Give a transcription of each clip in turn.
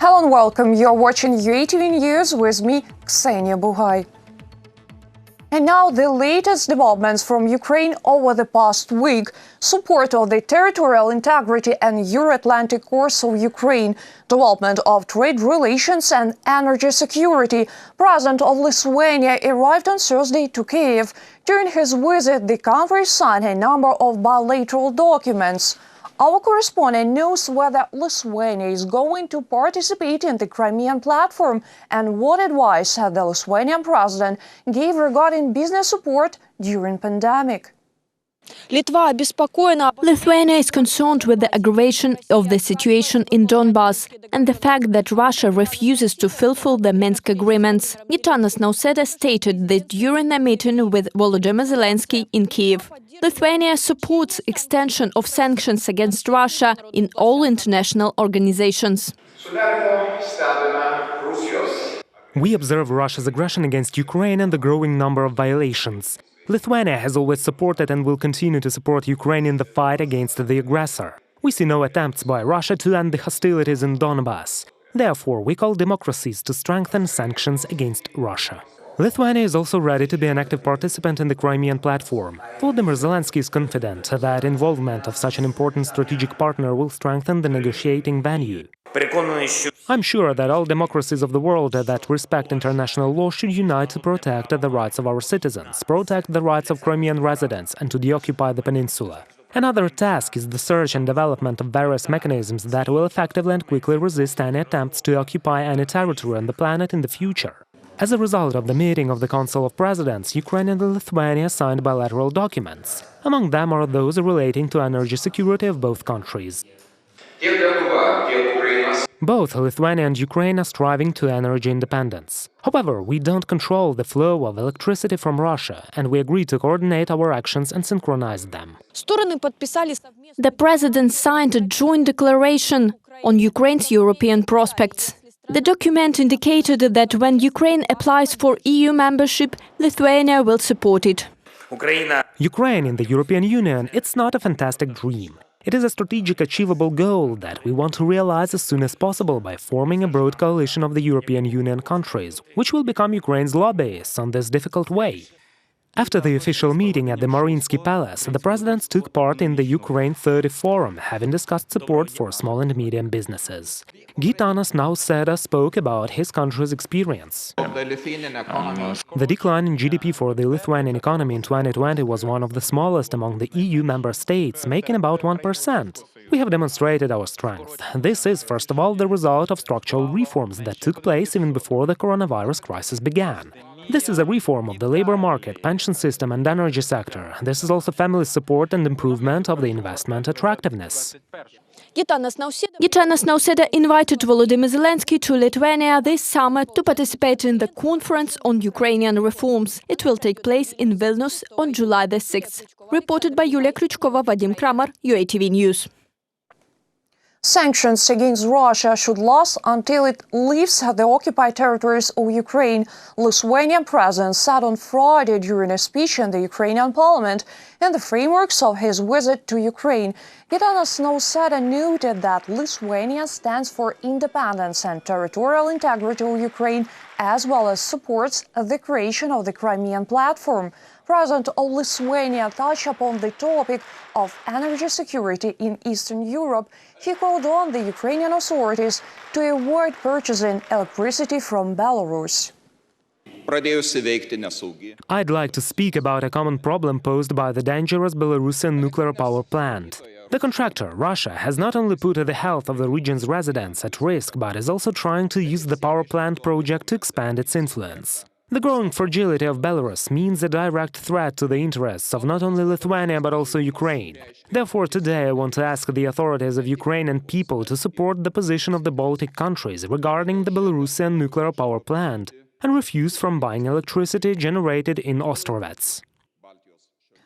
Hello and welcome. You're watching UATV News with me, Ksenia Bugay. And now the latest developments from Ukraine over the past week. Support of the territorial integrity and Euro-Atlantic course of Ukraine, development of trade relations and energy security. President of Lithuania arrived on Thursday to Kiev. During his visit, the country signed a number of bilateral documents. Our correspondent knows whether Lithuania is going to participate in the Crimean platform and what advice the Lithuanian President gave regarding business support during pandemic. Lithuania is concerned with the aggravation of the situation in Donbas and the fact that Russia refuses to fulfill the Minsk agreements. Gitanas Nausėda stated that during a meeting with Volodymyr Zelenskyy in Kiev. Lithuania supports extension of sanctions against Russia in all international organizations. We observe Russia's aggression against Ukraine and the growing number of violations. Lithuania has always supported and will continue to support Ukraine in the fight against the aggressor. We see no attempts by Russia to end the hostilities in Donbas. Therefore, we call democracies to strengthen sanctions against Russia. Lithuania is also ready to be an active participant in the Crimean platform. Volodymyr Zelenskyy is confident that involvement of such an important strategic partner will strengthen the negotiating venue. I'm sure that all democracies of the world that respect international law should unite to protect the rights of our citizens, protect the rights of Crimean residents, and to deoccupy the peninsula. Another task is the search and development of various mechanisms that will effectively and quickly resist any attempts to occupy any territory on the planet in the future. As a result of the meeting of the Council of Presidents, Ukraine and Lithuania signed bilateral documents. Among them are those relating to energy security of both countries. Both Lithuania and Ukraine are striving to energy independence. However, we don't control the flow of electricity from Russia, and we agree to coordinate our actions and synchronize them. The president signed a joint declaration on Ukraine's European prospects. The document indicated that when Ukraine applies for EU membership, Lithuania will support it. Ukraine in the European Union, it's not a fantastic dream. It is a strategic achievable goal that we want to realize as soon as possible by forming a broad coalition of the European Union countries, which will become Ukraine's lobbyists on this difficult way. After the official meeting at the Mariinsky Palace, the presidents took part in the Ukraine 30 Forum, having discussed support for small and medium businesses. Gitanas Nausėda spoke about his country's experience. The decline in GDP for the Lithuanian economy in 2020 was one of the smallest among the EU member states, making about 1%. We have demonstrated our strength. This is, first of all, the result of structural reforms that took place even before the coronavirus crisis began. This is a reform of the labor market, pension system and energy sector. This is also family support and improvement of the investment attractiveness. Gitanas Nausėda invited Volodymyr Zelenskyy to Lithuania this summer to participate in the conference on Ukrainian reforms. It will take place in Vilnius on July the 6th. Reported by Yulia Krychkova, Vadim Kramar, UATV News. Sanctions against Russia should last until it leaves the occupied territories of Ukraine, Lithuanian President said on Friday during a speech in the Ukrainian parliament in the frameworks of his visit to Ukraine. Gitanas Nausėda noted that Lithuania stands for independence and territorial integrity of Ukraine, as well as supports the creation of the Crimean platform. President of Lithuania touched upon the topic of energy security in Eastern Europe. He called on the Ukrainian authorities to avoid purchasing electricity from Belarus. I'd like to speak about a common problem posed by the dangerous Belarusian nuclear power plant. The contractor, Russia, has not only put the health of the region's residents at risk, but is also trying to use the power plant project to expand its influence. The growing fragility of Belarus means a direct threat to the interests of not only Lithuania but also Ukraine. Therefore, today I want to ask the authorities of Ukraine and people to support the position of the Baltic countries regarding the Belarusian nuclear power plant and refuse from buying electricity generated in Ostrovets.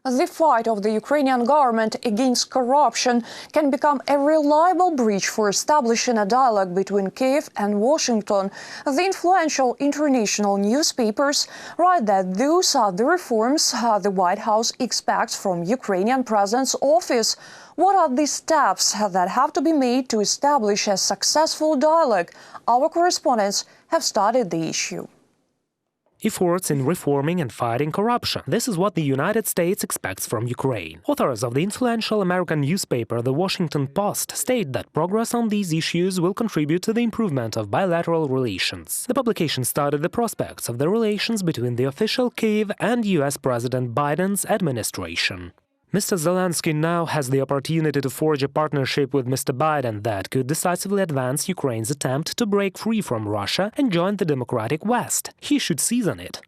The fight of the Ukrainian government against corruption can become a reliable bridge for establishing a dialogue between Kiev and Washington. The influential international newspapers write that those are the reforms the White House expects from Ukrainian President's office. What are the steps that have to be made to establish a successful dialogue? Our correspondents have studied the issue. Efforts in reforming and fighting corruption. This is what the United States expects from Ukraine. Authors of the influential American newspaper The Washington Post state that progress on these issues will contribute to the improvement of bilateral relations. The publication studied the prospects of the relations between the official Kyiv and US President Biden's administration. Mr. Zelenskyy now has the opportunity to forge a partnership with Mr. Biden that could decisively advance Ukraine's attempt to break free from Russia and join the democratic West. He should seize on it.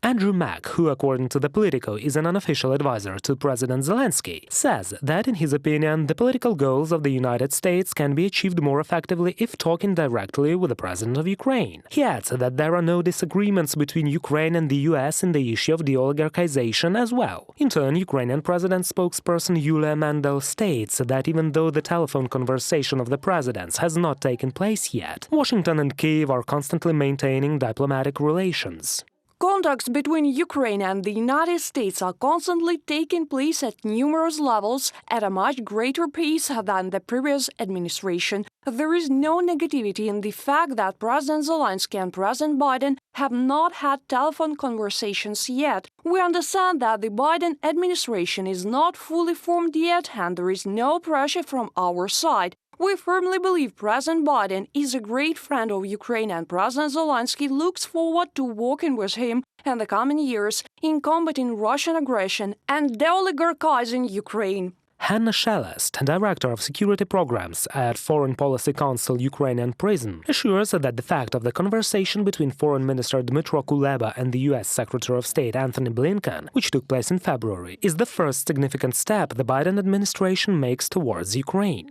Andrew Mack, who according to the Politico is an unofficial advisor to President Zelenskyy, says that in his opinion the political goals of the United States can be achieved more effectively if talking directly with the President of Ukraine. He adds that there are no disagreements between Ukraine and the US in the issue of de-oligarchization as well. In turn, Ukrainian President spokesperson Yulia Mandel states that even though the telephone conversation of the presidents has not taken place yet, Washington and Kyiv are constantly maintaining diplomatic relations. Contacts between Ukraine and the United States are constantly taking place at numerous levels at a much greater pace than the previous administration. There is no negativity in the fact that President Zelenskyy and President Biden have not had telephone conversations yet. We understand that the Biden administration is not fully formed yet and there is no pressure from our side. We firmly believe President Biden is a great friend of Ukraine and President Zelenskyy looks forward to working with him in the coming years in combating Russian aggression and de-oligarchizing Ukraine. Hanna Shelest, Director of Security Programs at Foreign Policy Council Ukrainian Prison, assures that the fact of the conversation between Foreign Minister Dmytro Kuleba and the US Secretary of State Antony Blinken, which took place in February, is the first significant step the Biden administration makes towards Ukraine.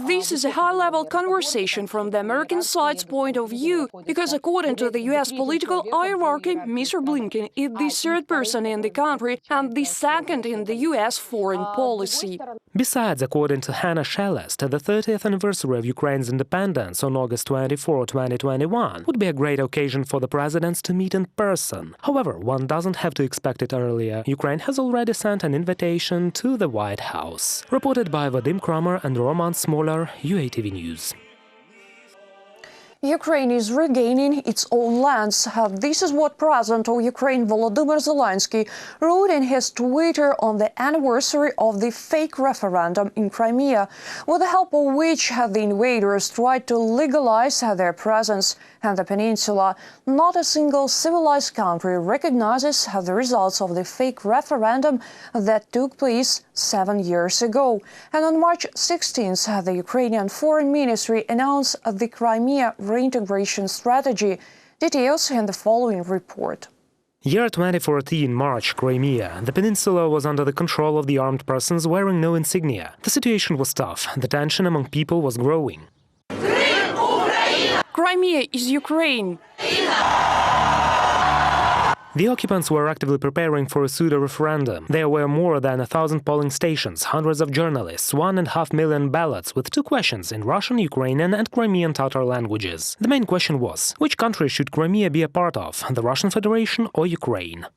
This is a high-level conversation from the American side's point of view, because according to the U.S. political hierarchy, Mr. Blinken is the third person in the country and the second in the U.S. foreign policy. Besides, according to Hanna Shelest, the 30th anniversary of Ukraine's independence on August 24, 2021 would be a great occasion for the presidents to meet in person. However, one doesn't have to expect it earlier. Ukraine has already sent an invitation to the White House. Reported by Vadim Kramer and Roman Smolar, UATV News. Ukraine is regaining its own lands. This is what President of Ukraine Volodymyr Zelenskyy wrote in his Twitter on the anniversary of the fake referendum in Crimea, with the help of which the invaders tried to legalize their presence in the peninsula. Not a single civilized country recognizes the results of the fake referendum that took place 7 years ago. And on March 16th, the Ukrainian Foreign Ministry announced the Crimea reintegration strategy. Details in the following report. Year 2014, March, Crimea. The peninsula was under the control of the armed persons wearing no insignia. The situation was tough. The tension among people was growing. Crimea is Ukraine. The occupants were actively preparing for a pseudo-referendum. There were more than 1,000 polling stations, hundreds of journalists, 1.5 million ballots with 2 questions in Russian, Ukrainian and Crimean Tatar languages. The main question was, which country should Crimea be a part of, the Russian Federation or Ukraine?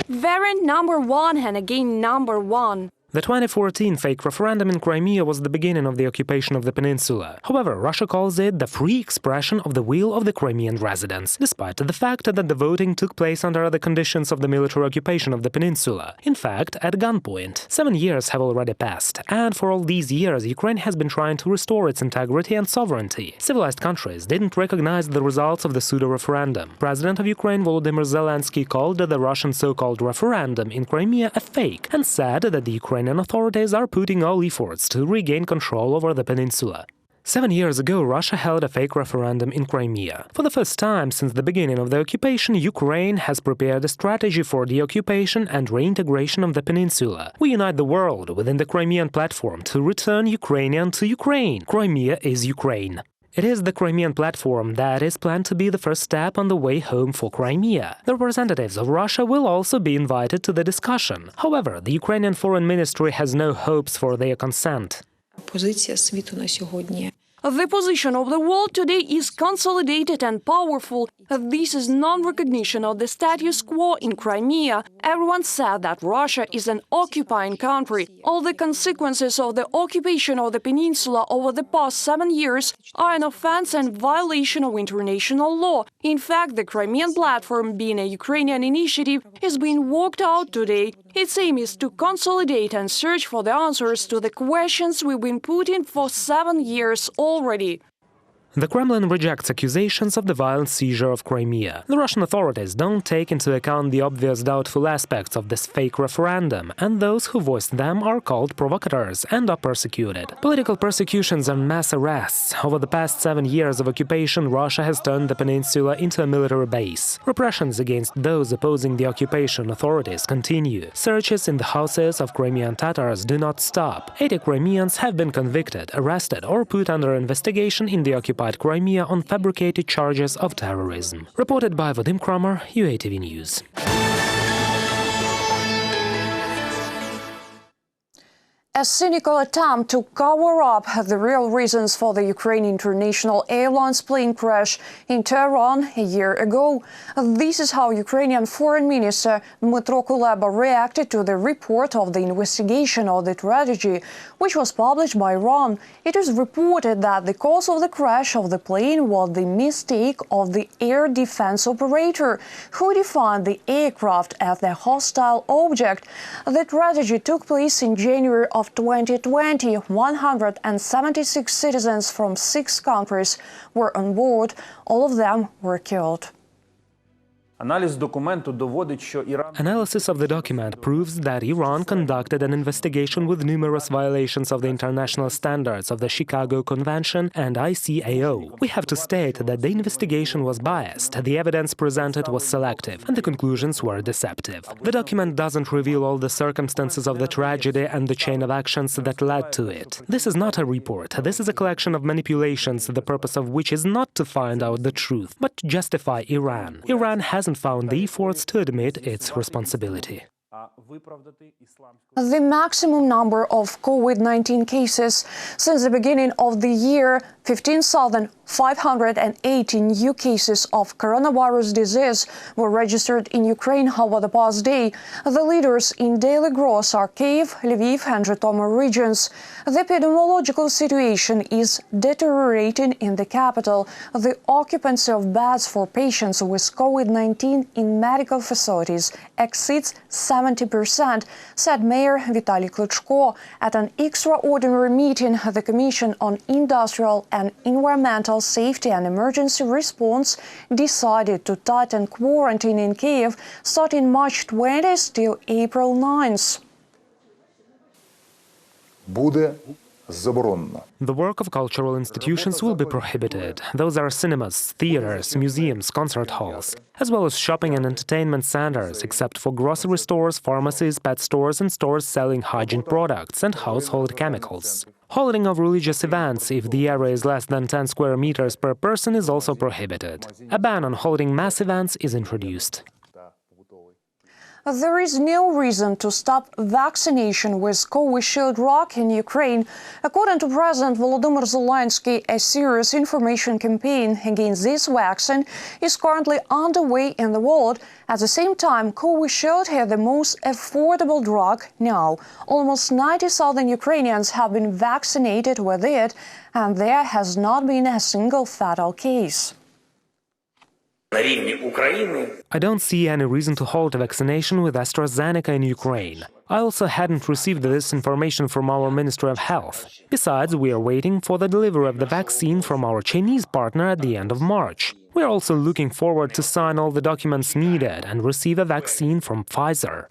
Variant number 1 and again number 1. The 2014 fake referendum in Crimea was the beginning of the occupation of the peninsula. However, Russia calls it the free expression of the will of the Crimean residents, despite the fact that the voting took place under the conditions of the military occupation of the peninsula. In fact, at gunpoint. 7 years have already passed, and for all these years Ukraine has been trying to restore its integrity and sovereignty. Civilized countries didn't recognize the results of the pseudo-referendum. President of Ukraine Volodymyr Zelenskyy called the Russian so-called referendum in Crimea a fake and said that the Ukrainian authorities are putting all efforts to regain control over the peninsula. 7 years ago, Russia held a fake referendum in Crimea. For the first time since the beginning of the occupation, Ukraine has prepared a strategy for the occupation and reintegration of the peninsula. We unite the world within the Crimean platform to return Ukrainian to Ukraine. Crimea is Ukraine. It is the Crimean platform that is planned to be the first step on the way home for Crimea. The representatives of Russia will also be invited to the discussion. However, the Ukrainian Foreign Ministry has no hopes for their consent. Позиція світу на сьогодні. The position of the world today is consolidated and powerful. This is non-recognition of the status quo in Crimea. Everyone said that Russia is an occupying country. All the consequences of the occupation of the peninsula over the past 7 years are an offense and violation of international law. In fact, the Crimean platform, being a Ukrainian initiative, is being worked out today. Its aim is to consolidate and search for the answers to the questions we've been putting for 7 years already. The Kremlin rejects accusations of the violent seizure of Crimea. The Russian authorities don't take into account the obvious doubtful aspects of this fake referendum, and those who voiced them are called provocateurs and are persecuted. Political persecutions and mass arrests. Over the past 7 years of occupation, Russia has turned the peninsula into a military base. Repressions against those opposing the occupation authorities continue. Searches in the houses of Crimean Tatars do not stop. 80 Crimeans have been convicted, arrested, or put under investigation in the occupied Crimea on fabricated charges of terrorism. Reported by Vadim Kramer, UATV News. A cynical attempt to cover up the real reasons for the Ukrainian International Airlines plane crash in Tehran a year ago. This is how Ukrainian Foreign Minister Dmytro Kuleba reacted to the report of the investigation of the tragedy, which was published by Iran. It is reported that the cause of the crash of the plane was the mistake of the air defense operator, who defined the aircraft as a hostile object. The tragedy took place in January of 2020, 176 citizens from 6 countries were on board. All of them were killed. Analysis of the document proves that Iran conducted an investigation with numerous violations of the international standards of the Chicago Convention and ICAO. We have to state that the investigation was biased, the evidence presented was selective, and the conclusions were deceptive. The document doesn't reveal all the circumstances of the tragedy and the chain of actions that led to it. This is not a report. This is a collection of manipulations, the purpose of which is not to find out the truth, but to justify Iran. Iran hasn't found the efforts to admit its responsibility. The maximum number of COVID-19 cases since the beginning of the year, 15,580 new cases of coronavirus disease were registered in Ukraine over the past day. The leaders in daily growth are Kyiv, Lviv and Zhytomyr regions. The epidemiological situation is deteriorating in the capital. The occupancy of beds for patients with COVID-19 in medical facilities exceeds 70%, said Mayor Vitaly Klitschko. At an extraordinary meeting, the Commission on Industrial and Environmental Safety and Emergency Response decided to tighten quarantine in Kiev starting March 20th till April 9th. The work of cultural institutions will be prohibited. Those are cinemas, theaters, museums, concert halls, as well as shopping and entertainment centers, except for grocery stores, pharmacies, pet stores and stores selling hygiene products and household chemicals. Holding of religious events, if the area is less than 10 square meters per person, is also prohibited. A ban on holding mass events is introduced. There is no reason to stop vaccination with Covishield drug in Ukraine. According to President Volodymyr Zelenskyy, a serious information campaign against this vaccine is currently underway in the world. At the same time, Covishield has the most affordable drug now. Almost 90,000 Ukrainians have been vaccinated with it, and there has not been a single fatal case. I don't see any reason to halt vaccination with AstraZeneca in Ukraine. I also hadn't received this information from our Ministry of Health. Besides, we are waiting for the delivery of the vaccine from our Chinese partner at the end of March. We are also looking forward to sign all the documents needed and receive a vaccine from Pfizer.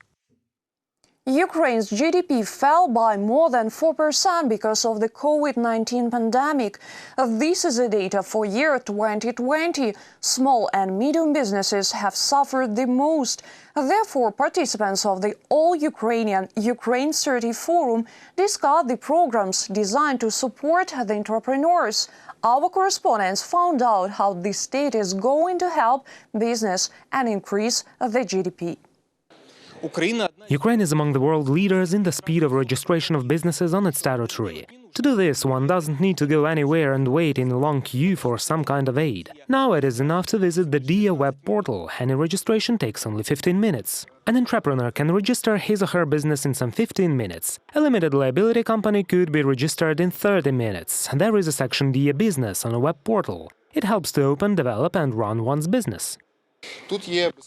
Ukraine's GDP fell by more than 4% because of the COVID-19 pandemic. This is the data for year 2020. Small and medium businesses have suffered the most. Therefore, participants of the all-Ukrainian Ukraine 30 Forum discussed the programs designed to support the entrepreneurs. Our correspondents found out how the state is going to help business and increase the GDP. Ukraine is among the world leaders in the speed of registration of businesses on its territory. To do this, one doesn't need to go anywhere and wait in a long queue for some kind of aid. Now it is enough to visit the DIA web portal. Any registration takes only 15 minutes. An entrepreneur can register his or her business in some 15 minutes. A limited liability company could be registered in 30 minutes. There is a section DIA Business on a web portal. It helps to open, develop and run one's business.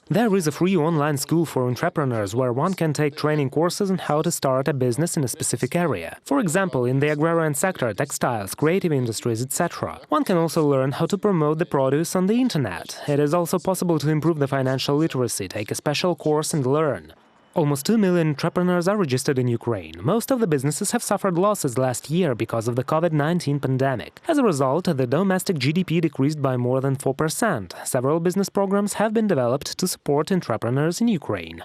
There is a free online school for entrepreneurs where one can take training courses on how to start a business in a specific area. For example, in the agrarian sector, textiles, creative industries, etc. One can also learn how to promote the produce on the internet. It is also possible to improve the financial literacy, take a special course and learn. Almost 2 million entrepreneurs are registered in Ukraine. Most of the businesses have suffered losses last year because of the COVID-19 pandemic. As a result, the domestic GDP decreased by more than 4%. Several business programs have been developed to support entrepreneurs in Ukraine.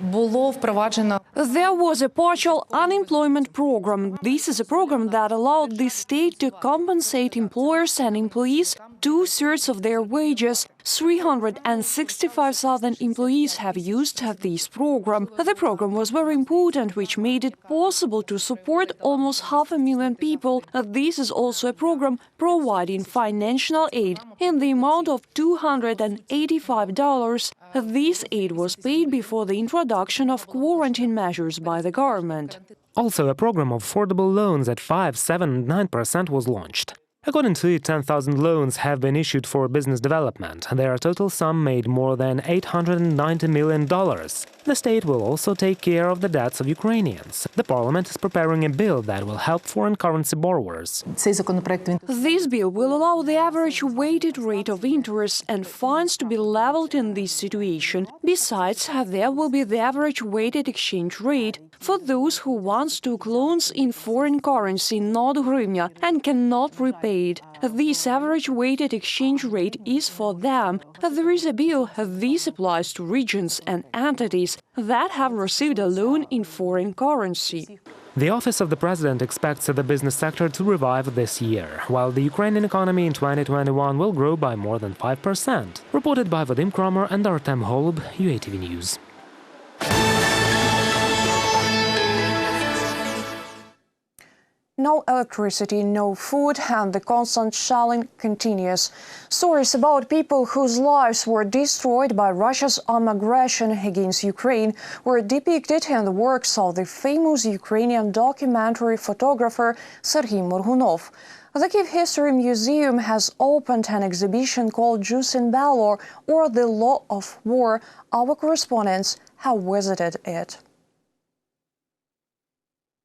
There was a partial unemployment program. This is a program that allowed the state to compensate employers and employees 2/3 of their wages. 365,000 employees have used this program. The program was very important, which made it possible to support almost 500,000 people. This is also a program providing financial aid in the amount of $285. This aid was paid before the introduction of quarantine measures by the government. Also, a program of affordable loans at 5%, 7% and 9% was launched. According to it, 10,000 loans have been issued for business development. Their total sum made more than $890 million. The state will also take care of the debts of Ukrainians. The parliament is preparing a bill that will help foreign currency borrowers. This bill will allow the average weighted rate of interest and fines to be leveled in this situation. Besides, there will be the average weighted exchange rate. For those who once took loans in foreign currency, not hryvnia, and cannot repay it, this average weighted exchange rate is for them. There is a bill. This applies to regions and entities that have received a loan in foreign currency. The office of the president expects the business sector to revive this year, while the Ukrainian economy in 2021 will grow by more than 5%. Reported by Vadim Kramer and Artem Holub, UATV News. No electricity, no food, and the constant shelling continues. Stories about people whose lives were destroyed by Russia's armed aggression against Ukraine were depicted in the works of the famous Ukrainian documentary photographer Serhiy Morgunov. The Kyiv History Museum has opened an exhibition called Jus in Bello, or The Law of War. Our correspondents have visited it.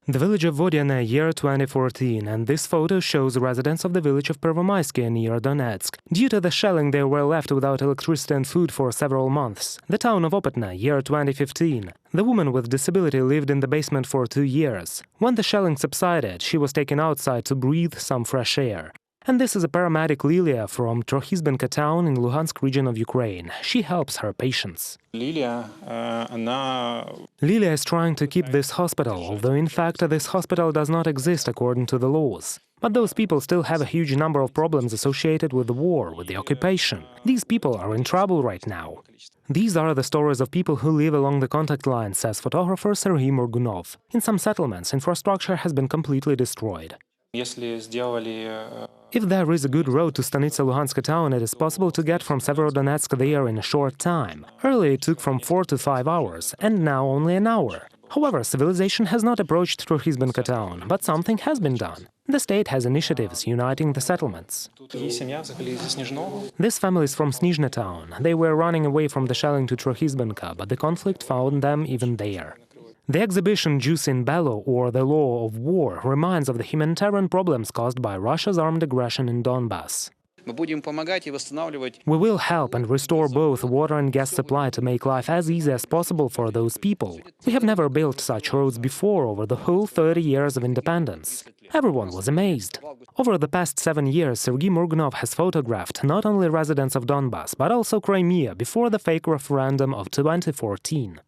The village of Vodyane, year 2014, and this photo shows residents of the village of Pervomaysky near Donetsk. Due to the shelling, they were left without electricity and food for several months. The town of Opytne, year 2015. The woman with disability lived in the basement for 2 years. When the shelling subsided, she was taken outside to breathe some fresh air. And this is a paramedic Lilia from Trochizbenka town in Luhansk region of Ukraine. She helps her patients. Lilia is trying to keep this hospital, although in fact this hospital does not exist according to the laws. But those people still have a huge number of problems associated with the war, with the occupation. These people are in trouble right now. These are the stories of people who live along the contact line, says photographer Serhiy Morgunov. In some settlements, infrastructure has been completely destroyed. If there is a good road to Stanitsa Luhanska town, it is possible to get from Severodonetsk there in a short time. Earlier it took from 4 to 5 hours, and now only an hour. However, civilization has not approached Trochizbenka town, but something has been done. The state has initiatives uniting the settlements. This family is from Snizhne town. They were running away from the shelling to Trochizbenka, but the conflict found them even there. The exhibition Jus in Bello, or The Law of War, reminds of the humanitarian problems caused by Russia's armed aggression in Donbass. We will help and restore both water and gas supply to make life as easy as possible for those people. We have never built such roads before over the whole 30 years of independence. Everyone was amazed. Over the past 7 years, Sergei Murgunov has photographed not only residents of Donbas, but also Crimea before the fake referendum of 2014.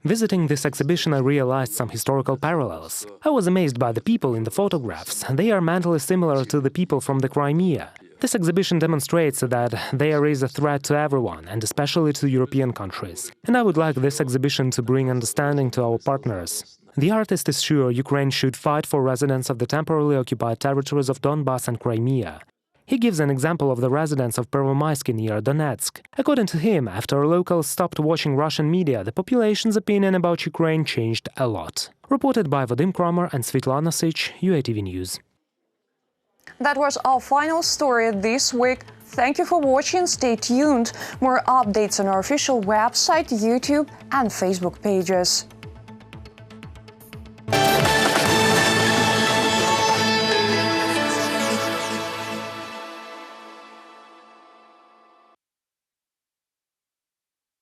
Visiting this exhibition, I realized some historical parallels. I was amazed by the people in the photographs. They are mentally similar to the people from the Crimea. This exhibition demonstrates that there is a threat to everyone, and especially to European countries. And I would like this exhibition to bring understanding to our partners. The artist is sure Ukraine should fight for residents of the temporarily occupied territories of Donbas and Crimea. He gives an example of the residents of Pervomaisky near Donetsk. According to him, after locals stopped watching Russian media, the population's opinion about Ukraine changed a lot. Reported by Vadim Kramer and Svetlana Sich, UATV News. That was our final story this week. Thank you for watching. Stay tuned. More updates on our official website, YouTube and Facebook pages.